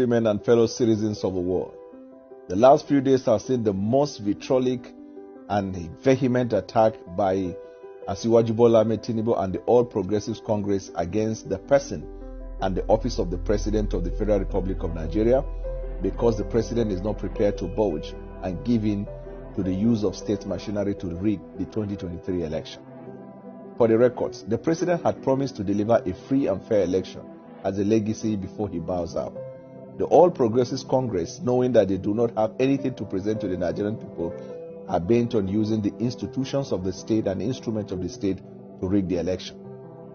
women and fellow citizens of the world. The last few days have seen the most vitriolic and vehement attack by Asiwaju Bola Ahmed Tinubu and the All Progressives Congress against the person and the office of the President of the Federal Republic of Nigeria, because the President is not prepared to budge and give in to the use of state machinery to rig the 2023 election. For the records, the President had promised to deliver a free and fair election as a legacy before he bows out. The All Progressives Congress, knowing that they do not have anything to present to the Nigerian people, are bent on using the institutions of the state and instruments of the state to rig the election.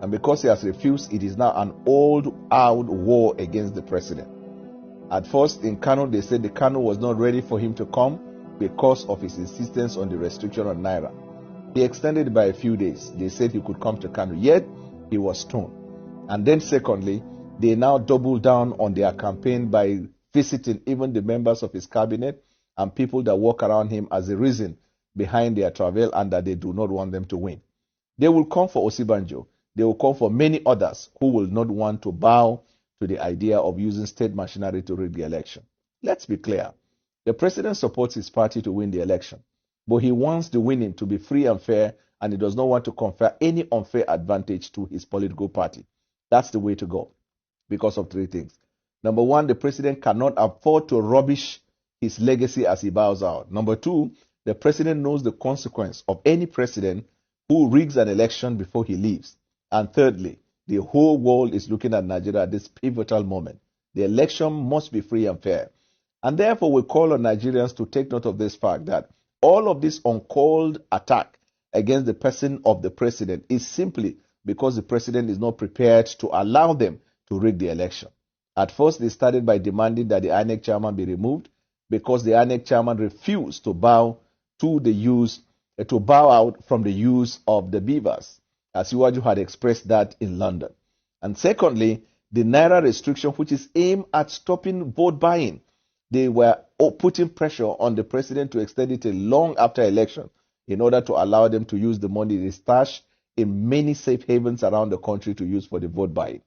And because he has refused, it is now an all-out war against the President. At first, in Kano, they said the Kano was not ready for him to come because of his insistence on the restriction on Naira. He extended it by a few days. They said he could come to Kano, yet he was stoned. And then secondly, they now doubled down on their campaign by visiting even the members of his cabinet and people that walk around him as a reason behind their travel and that they do not want them to win. They will come for Osibanjo. They will come for many others who will not want to bow to the idea of using state machinery to rig the election. Let's be clear. The President supports his party to win the election, but he wants the winning to be free and fair, and he does not want to confer any unfair advantage to his political party. That's the way to go because of three things. Number one, the President cannot afford to rubbish his legacy as he bows out. Number two, the President knows the consequence of any president who rigs an election before he leaves. And thirdly, the whole world is looking at Nigeria at this pivotal moment. The election must be free and fair. And therefore, we call on Nigerians to take note of this fact that all of this uncalled attack against the person of the President is simply because the President is not prepared to allow them to rig the election. At first, they started by demanding that the INEC chairman be removed because the INEC chairman refused to bow out from the use of the beavers, as Asiwaju had expressed that in London. And secondly, the Naira restriction, which is aimed at stopping vote buying. They were putting pressure on the President to extend it long after election in order to allow them to use the money they stashed in many safe havens around the country to use for the vote buying.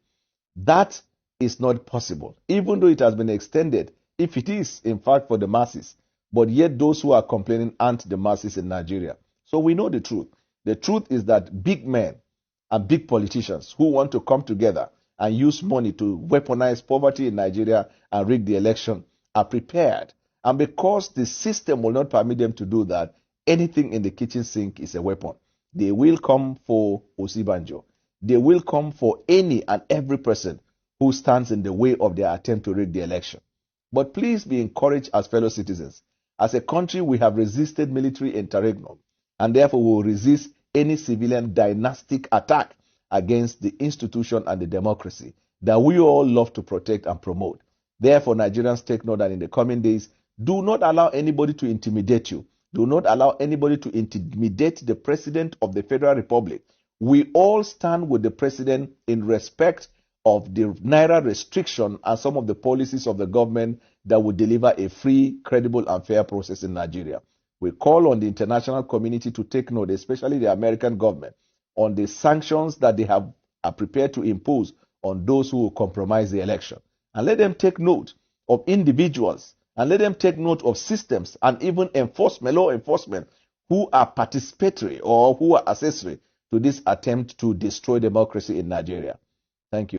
That is not possible, even though it has been extended, if it is, in fact, for the masses. But yet those who are complaining aren't the masses in Nigeria. So we know the truth. The truth is that big men and big politicians who want to come together and use money to weaponize poverty in Nigeria and rig the election are prepared. And because the system will not permit them to do that, anything in the kitchen sink is a weapon. They will come for Osibanjo. They will come for any and every person who stands in the way of their attempt to rig the election. But please be encouraged as fellow citizens. As a country, we have resisted military interregnum, and therefore we will resist any civilian dynastic attack against the institution and the democracy that we all love to protect and promote. Therefore, Nigerians, take note that in the coming days, do not allow anybody to intimidate you. Do not allow anybody to intimidate the President of the Federal Republic. We all stand with the President in respect of the Naira restriction and some of the policies of the government that would deliver a free, credible, and fair process in Nigeria. We call on the international community to take note, especially the American government, on the sanctions that they are prepared to impose on those who will compromise the election. And let them take note of individuals, and let them take note of systems and even law enforcement who are participatory or who are accessory to this attempt to destroy democracy in Nigeria. Thank you.